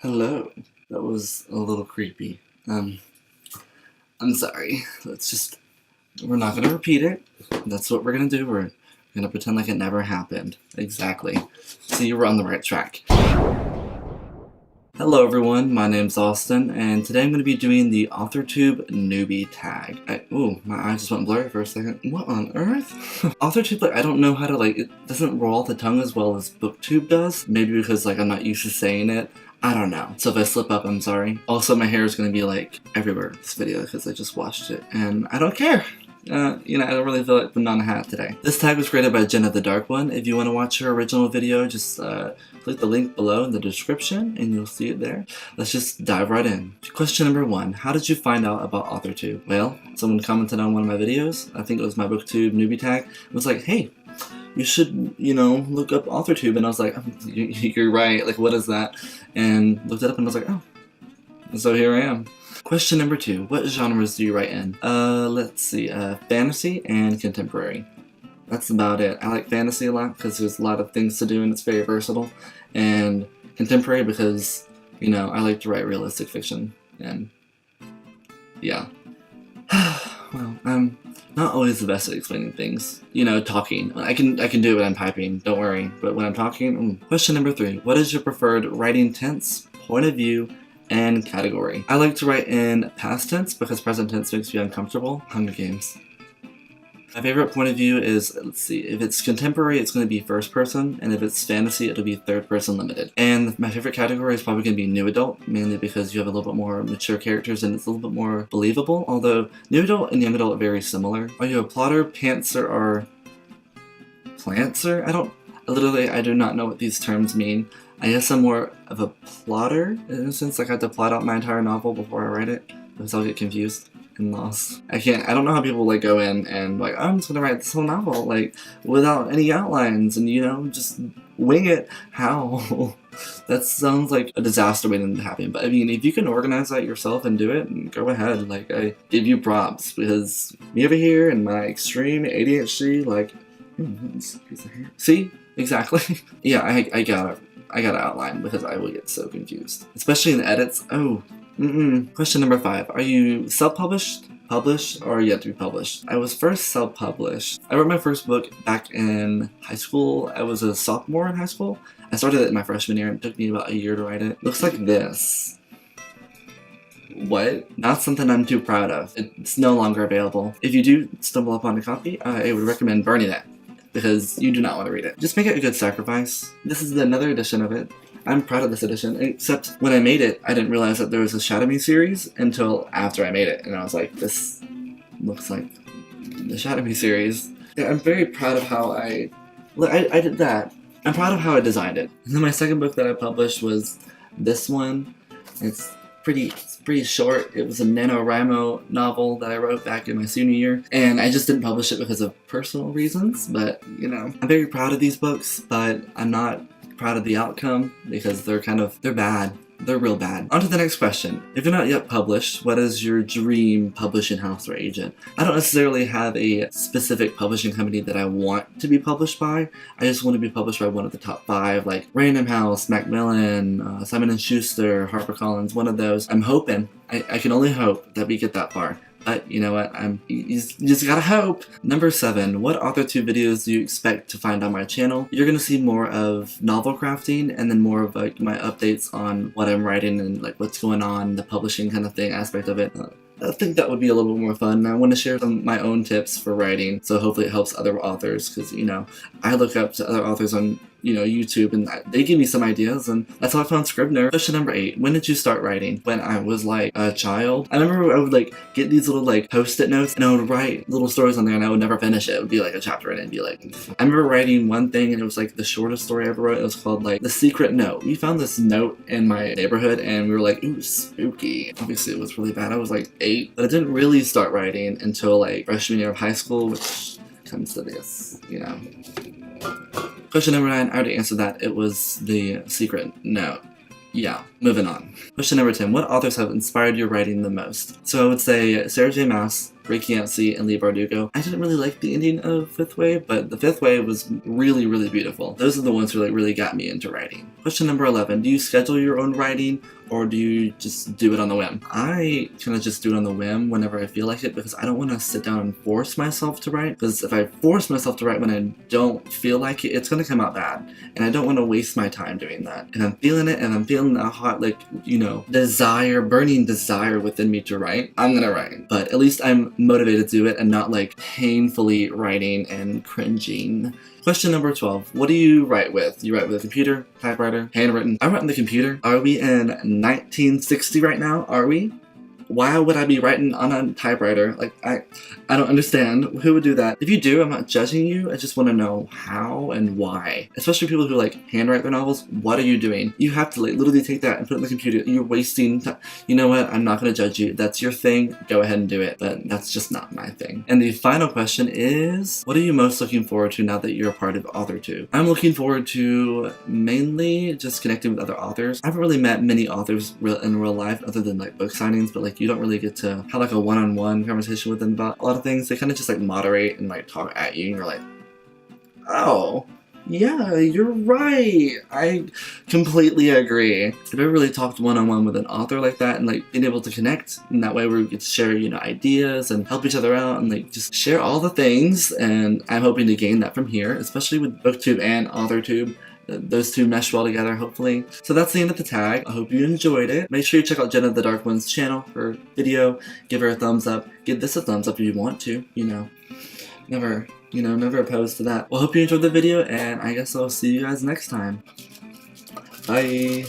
Hello. That was a little creepy. I'm sorry. We're not gonna repeat it. That's what we're gonna do. We're gonna pretend like it never happened. Exactly. So you were on the right track. Hello everyone, my name's Austin, and today I'm going to be doing the AUTHORTUBE newbie tag. Ooh, my eyes just went blurry for a second. What on earth? AUTHORTUBE, I don't know how to, it doesn't roll off the tongue as well as BookTube does. Maybe because, I'm not used to saying it. I don't know. So if I slip up, I'm sorry. Also, my hair is going to be, everywhere in this video because I just washed it, and I don't care. I don't really feel like putting on a hat today. This tag was created by Jenna the Dark One. If you want to watch her original video, just click the link below in the description and you'll see it there. Let's just dive right in. Question number 1. How did you find out about AUTHORTUBE? Well, someone commented on one of my videos. I think it was my BookTube newbie tag. It was like, hey, you should, look up AUTHORTUBE. And I was like, you're right. What is that? And looked it up and I was like, oh. So here I am. Question number 2. What genres do you write in? Let's see, fantasy and contemporary. That's about it. I like fantasy a lot because there's a lot of things to do and it's very versatile. And contemporary because, I like to write realistic fiction. And, yeah. Well, I'm not always the best at explaining things. Talking. I can do it when I'm typing, don't worry. But when I'm talking, Question number 3. What is your preferred writing tense, point of view, and category? I like to write in past tense because present tense makes me uncomfortable. Hunger Games. My favorite point of view is, let's see, if it's contemporary, it's going to be first person, and if it's fantasy, it'll be third person limited. And my favorite category is probably going to be new adult, mainly because you have a little bit more mature characters and it's a little bit more believable, although new adult and young adult are very similar. Are you a plotter, pantser, or plantser? I do not know what these terms mean. I guess I'm more of a plotter, in a sense. I have to plot out my entire novel before I write it, because I'll get confused and lost. I don't know how people go in and oh, I'm just gonna write this whole novel, without any outlines and, just wing it. How? That sounds like a disaster waiting to happen. But I mean, if you can organize that yourself and do it, go ahead. I give you props, because me over here and my extreme ADHD, see? Exactly. Yeah, I gotta outline because I will get so confused. Especially in the edits. Oh. Question number 5. Are you self-published, published, or yet to be published? I was first self-published. I wrote my first book back in high school. I was a sophomore in high school. I started it in my freshman year and it took me about a year to write it. Looks like this. What? Not something I'm too proud of. It's no longer available. If you do stumble upon a copy, I would recommend burning it, because you do not want to read it. Just make it a good sacrifice. This is another edition of it. I'm proud of this edition, except when I made it, I didn't realize that there was a Shadow Me series until after I made it, and I was like, this looks like the Shadow Me series. Yeah, I'm very proud of how I did that. I'm proud of how I designed it. And then my second book that I published was this one. It's pretty short. It was a NaNoWriMo novel that I wrote back in my senior year, and I just didn't publish it because of personal reasons, but, I'm very proud of these books, but I'm not proud of the outcome because they're bad. They're real bad. On to the next question. If you're not yet published, what is your dream publishing house or agent? I don't necessarily have a specific publishing company that I want to be published by. I just want to be published by one of the top 5, like Random House, Macmillan, Simon & Schuster, HarperCollins, one of those. I'm hoping, I can only hope that we get that far. But you know what, you just gotta hope. Number 7, what AUTHORTUBE videos do you expect to find on my channel? You're gonna see more of novel crafting and then more of my updates on what I'm writing and what's going on, the publishing kind of thing aspect of it. I think that would be a little bit more fun. I want to share some of my own tips for writing, so hopefully it helps other authors, because, I look up to other authors on, YouTube, and they give me some ideas, and that's how I found Scrivener. Question number 8. When did you start writing? When I was, a child. I remember I would, get these little, post-it notes, and I would write little stories on there, and I would never finish it. It would be, a chapter in it, and be I remember writing one thing, and it was, the shortest story I ever wrote. It was called, The Secret Note. We found this note in my neighborhood, and we were like, ooh, spooky. Obviously, it was really bad. I was, 8, but I didn't really start writing until, freshman year of high school, which comes to this, Question number 9, I already answered that. It was The Secret Note. Yeah, moving on. Question number 10, what authors have inspired your writing the most? So I would say Sarah J. Maas, Ricky Yancey, and Lee Bardugo. I didn't really like the ending of Fifth Wave, but the Fifth Wave was really, really beautiful. Those are the ones who like really got me into writing. Question number 11. Do you schedule your own writing, or do you just do it on the whim? I kind of just do it on the whim whenever I feel like it, because I don't want to sit down and force myself to write, because if I force myself to write when I don't feel like it, it's going to come out bad, and I don't want to waste my time doing that. And I'm feeling it, and I'm feeling that hot, like, you know, desire, burning desire within me to write, I'm gonna write. But at least I'm motivated to do it and not like painfully writing and cringing. Question number 12. What do you write with? You write with a computer, typewriter, handwritten? I write on the computer. Are we in 1960 right now? Are we? Why would I be writing on a typewriter? Like, I don't understand. Who would do that? If you do, I'm not judging you. I just want to know how and why. Especially people who like handwrite their novels. What are you doing? You have to like literally take that and put it on the computer. You're wasting time. You know what? I'm not going to judge you. That's your thing. Go ahead and do it. But that's just not my thing. And the final question is, what are you most looking forward to now that you're a part of AUTHORTUBE? I'm looking forward to mainly just connecting with other authors. I haven't really met many authors in real life other than like book signings, but like you don't really get to have like a one-on-one conversation with them about a lot of things. They kind of just like moderate and like talk at you, and you're like, oh, yeah, you're right. I completely agree. I've never really talked one-on-one with an author like that, and like being able to connect in that way where we get to share, you know, ideas and help each other out and like just share all the things. And I'm hoping to gain that from here, especially with BookTube and AUTHORTUBE. Those two mesh well together, hopefully. So that's the end of the tag. I hope you enjoyed it. Make sure you check out Jenna the Dark One's channel for video. Give her a thumbs up. Give this a thumbs up if you want to. You know, never opposed to that. Well, hope you enjoyed the video, and I guess I'll see you guys next time. Bye.